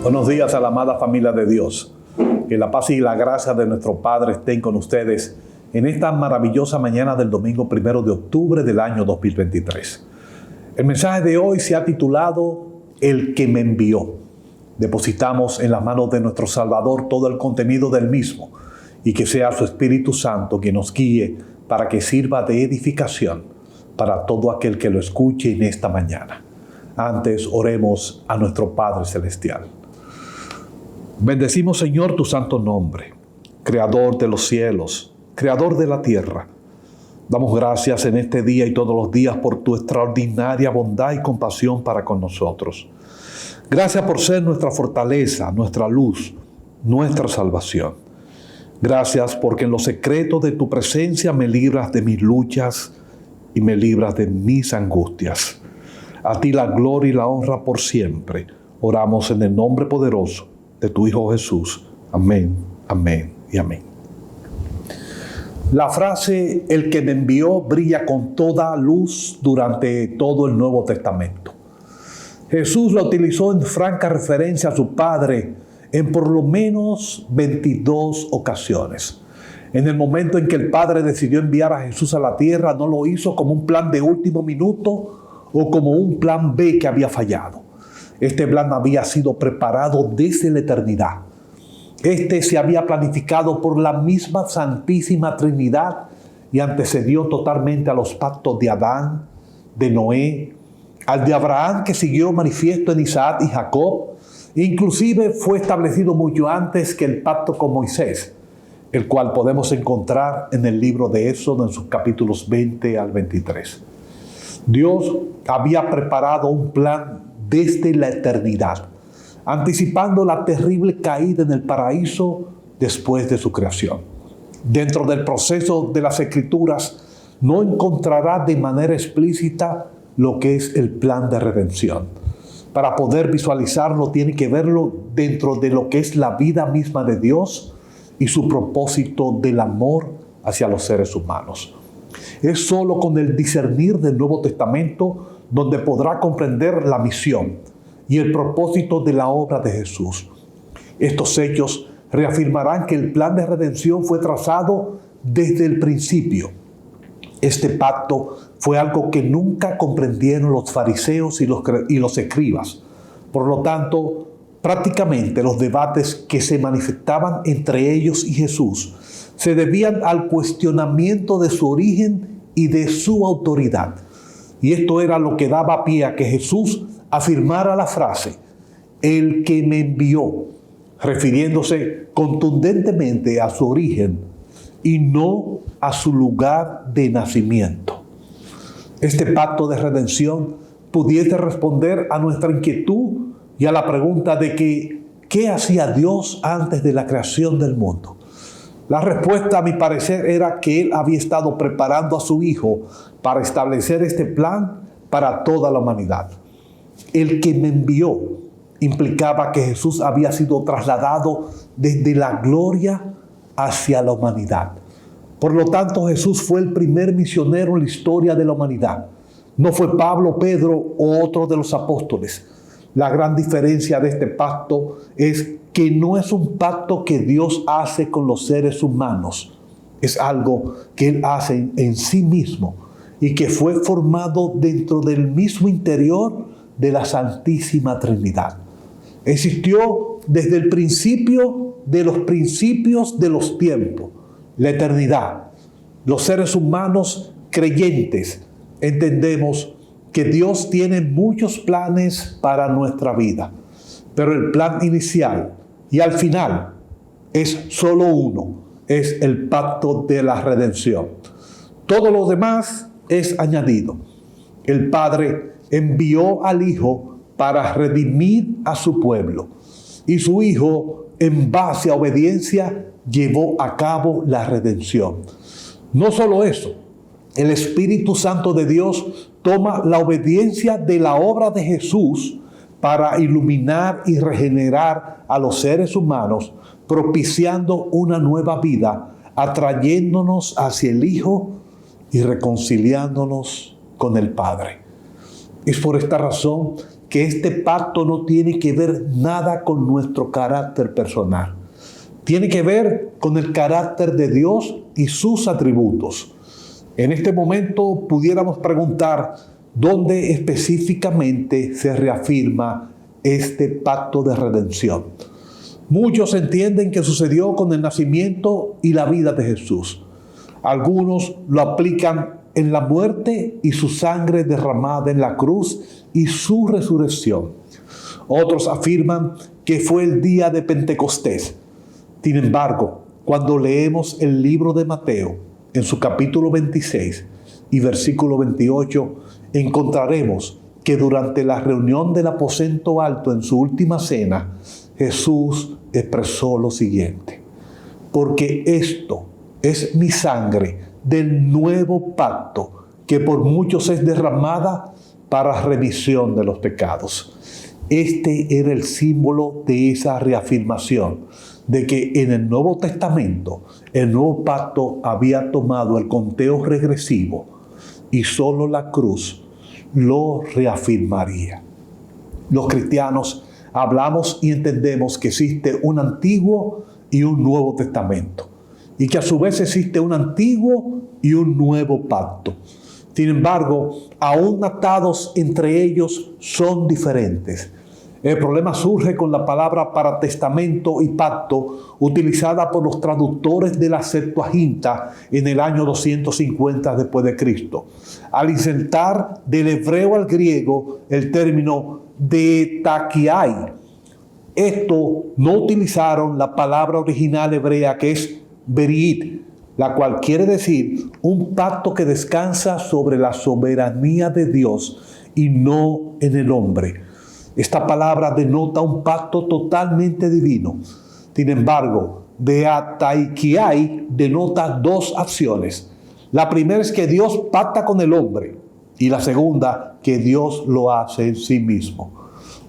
Buenos días a la amada familia de Dios. Que la paz y la gracia de nuestro Padre estén con ustedes en esta maravillosa mañana del domingo 1 de octubre del año 2023. El mensaje de hoy se ha titulado El que me envió. Depositamos en las manos de nuestro Salvador todo el contenido del mismo y que sea su Espíritu Santo quien nos guíe para que sirva de edificación para todo aquel que lo escuche en esta mañana. Antes oremos a nuestro Padre Celestial. Bendecimos, Señor, tu santo nombre, Creador de los cielos, Creador de la tierra. Damos gracias en este día y todos los días por tu extraordinaria bondad y compasión para con nosotros. Gracias por ser nuestra fortaleza, nuestra luz, nuestra salvación. Gracias porque en los secretos de tu presencia me libras de mis luchas y me libras de mis angustias. A ti la gloria y la honra por siempre. Oramos en el nombre poderoso de tu Hijo Jesús. Amén, amén y amén. La frase "el que me envió" brilla con toda luz durante todo el Nuevo Testamento. Jesús la utilizó en franca referencia a su Padre en por lo menos 22 ocasiones. En el momento en que el Padre decidió enviar a Jesús a la tierra, no lo hizo como un plan de último minuto o como un plan B que había fallado. Este plan había sido preparado desde la eternidad. Este se había planificado por la misma Santísima Trinidad y antecedió totalmente a los pactos de Adán, de Noé, al de Abraham que siguió manifiesto en Isaac y Jacob. Inclusive fue establecido mucho antes que el pacto con Moisés, el cual podemos encontrar en el libro de Éxodo en sus capítulos 20 al 23. Dios había preparado un plan desde la eternidad, anticipando la terrible caída en el paraíso después de su creación. Dentro del proceso de las Escrituras no encontrará de manera explícita lo que es el plan de redención. Para poder visualizarlo, tiene que verlo dentro de lo que es la vida misma de Dios y su propósito del amor hacia los seres humanos. Es solo con el discernir del Nuevo Testamento donde podrá comprender la misión y el propósito de la obra de Jesús. Estos hechos reafirmarán que el plan de redención fue trazado desde el principio. Este pacto fue algo que nunca comprendieron los fariseos y los escribas. Por lo tanto, prácticamente los debates que se manifestaban entre ellos y Jesús se debían al cuestionamiento de su origen y de su autoridad. Y esto era lo que daba pie a que Jesús afirmara la frase "el que me envió", refiriéndose contundentemente a su origen y no a su lugar de nacimiento. Este pacto de redención pudiese responder a nuestra inquietud y a la pregunta de que ¿qué hacía Dios antes de la creación del mundo? La respuesta, a mi parecer, era que Él había estado preparando a su Hijo para establecer este plan para toda la humanidad. El que me envió implicaba que Jesús había sido trasladado desde la gloria hacia la humanidad. Por lo tanto, Jesús fue el primer misionero en la historia de la humanidad. No fue Pablo, Pedro o otro de los apóstoles. La gran diferencia de este pacto es que no es un pacto que Dios hace con los seres humanos. Es algo que Él hace en sí mismo y que fue formado dentro del mismo interior de la Santísima Trinidad. Existió desde el principio de los tiempos, la eternidad. Los seres humanos creyentes entendemos que Dios tiene muchos planes para nuestra vida, pero el plan inicial y al final es solo uno, es el pacto de la redención. Todo lo demás es añadido. El Padre envió al Hijo para redimir a su pueblo y su Hijo, en base a obediencia, llevó a cabo la redención. No solo eso, el Espíritu Santo de Dios toma la obediencia de la obra de Jesús para iluminar y regenerar a los seres humanos, propiciando una nueva vida, atrayéndonos hacia el Hijo y reconciliándonos con el Padre. Es por esta razón que este pacto no tiene que ver nada con nuestro carácter personal. Tiene que ver con el carácter de Dios y sus atributos. En este momento pudiéramos preguntar dónde específicamente se reafirma este pacto de redención. Muchos entienden que sucedió con el nacimiento y la vida de Jesús. Algunos lo aplican en la muerte y su sangre derramada en la cruz y su resurrección. Otros afirman que fue el día de Pentecostés. Sin embargo, cuando leemos el libro de Mateo, en su capítulo 26 y versículo 28, encontraremos que durante la reunión del aposento alto en su última cena, Jesús expresó lo siguiente: porque esto es mi sangre del nuevo pacto, que por muchos es derramada para remisión de los pecados. Este era el símbolo de esa reafirmación, de que en el Nuevo Testamento, el nuevo pacto había tomado el conteo regresivo y solo la cruz lo reafirmaría. Los cristianos hablamos y entendemos que existe un Antiguo y un Nuevo Testamento, y que a su vez existe un Antiguo y un Nuevo Pacto. Sin embargo, aún atados entre ellos, son diferentes. El problema surge con la palabra para testamento y pacto utilizada por los traductores de la Septuaginta en el año 250 después de Cristo. Al insertar del hebreo al griego el término de takiai, esto no utilizaron la palabra original hebrea que es berit, la cual quiere decir un pacto que descansa sobre la soberanía de Dios y no en el hombre. Esta palabra denota un pacto totalmente divino. Sin embargo, deataikiai denota dos acciones. La primera es que Dios pacta con el hombre, y la segunda, que Dios lo hace en sí mismo.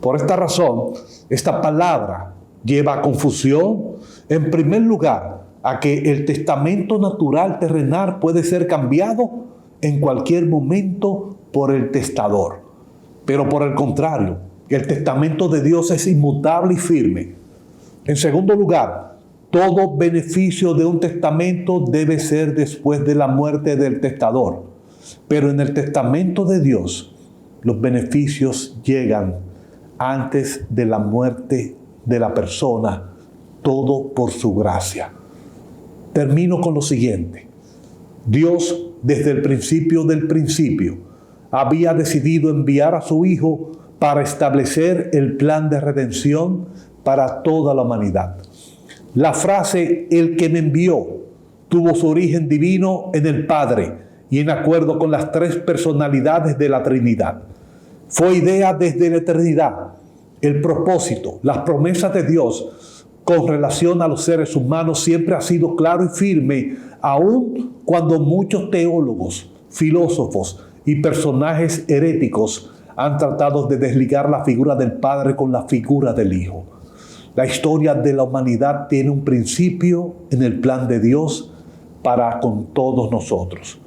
Por esta razón, esta palabra lleva a confusión, en primer lugar, a que el testamento natural terrenal puede ser cambiado en cualquier momento por el testador. Pero por el contrario, el testamento de Dios es inmutable y firme. En segundo lugar, todo beneficio de un testamento debe ser después de la muerte del testador. Pero en el testamento de Dios, los beneficios llegan antes de la muerte de la persona, todo por su gracia. Termino con lo siguiente. Dios, desde el principio del principio, había decidido enviar a su Hijo para establecer el plan de redención para toda la humanidad. La frase "el que me envió" tuvo su origen divino en el Padre y en acuerdo con las tres personalidades de la Trinidad. Fue idea desde la eternidad. El propósito, las promesas de Dios con relación a los seres humanos siempre ha sido claro y firme, aun cuando muchos teólogos, filósofos y personajes heréticos han tratado de desligar la figura del Padre con la figura del Hijo. La historia de la humanidad tiene un principio en el plan de Dios para con todos nosotros.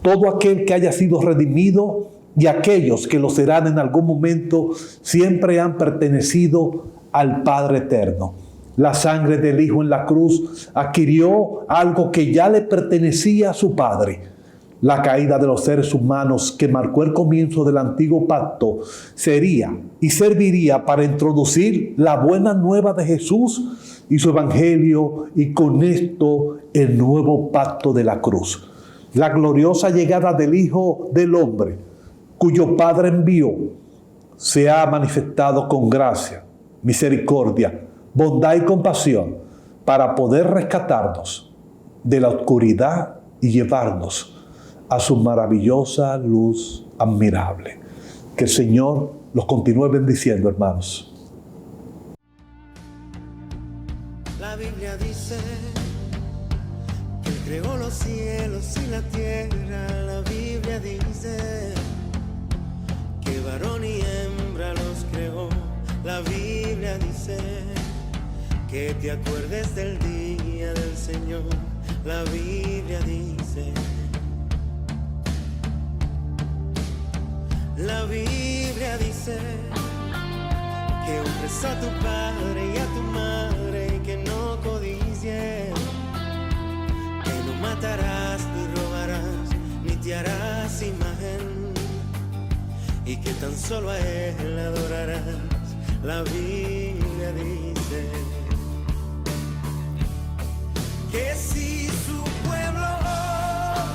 Todo aquel que haya sido redimido y aquellos que lo serán en algún momento siempre han pertenecido al Padre eterno. La sangre del Hijo en la cruz adquirió algo que ya le pertenecía a su Padre. La caída de los seres humanos que marcó el comienzo del antiguo pacto sería y serviría para introducir la buena nueva de Jesús y su evangelio, y con esto el nuevo pacto de la cruz. La gloriosa llegada del Hijo del Hombre, cuyo Padre envió, se ha manifestado con gracia, misericordia, bondad y compasión para poder rescatarnos de la oscuridad y llevarnos a su maravillosa luz admirable. Que el Señor los continúe bendiciendo, hermanos. La Biblia dice que Él creó los cielos y la tierra. La Biblia dice que varón y hembra los creó. La Biblia dice que te acuerdes del día del Señor. La Biblia dice. La Biblia dice honres a tu padre y a tu madre, que no codicies, que no matarás ni robarás, ni te harás imagen, y que tan solo a él adorarás. La Biblia dice que si su pueblo ora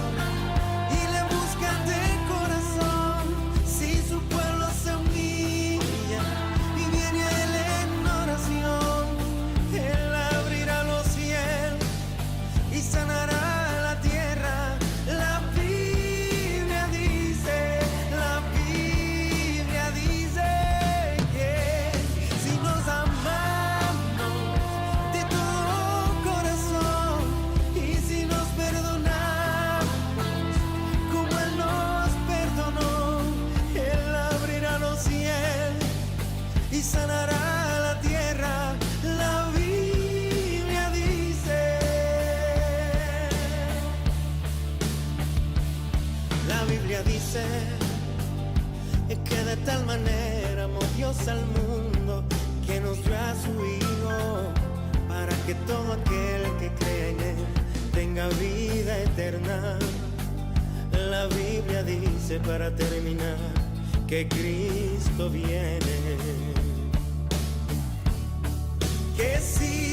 y le busca de corazón, si su pueblo se humilla y viene a él en oración, él abrirá los cielos y sanará la tierra. La Biblia dice que si nos amamos de todo corazón y si nos perdonamos como él nos perdonó, él abrirá los cielos y sanará la tierra. La Biblia dice, la Biblia dice que de tal manera amó Dios al mundo que nos dio a su Hijo, para que todo aquel que crea en él tenga vida eterna. La Biblia dice, para terminar, que Cristo viene, que si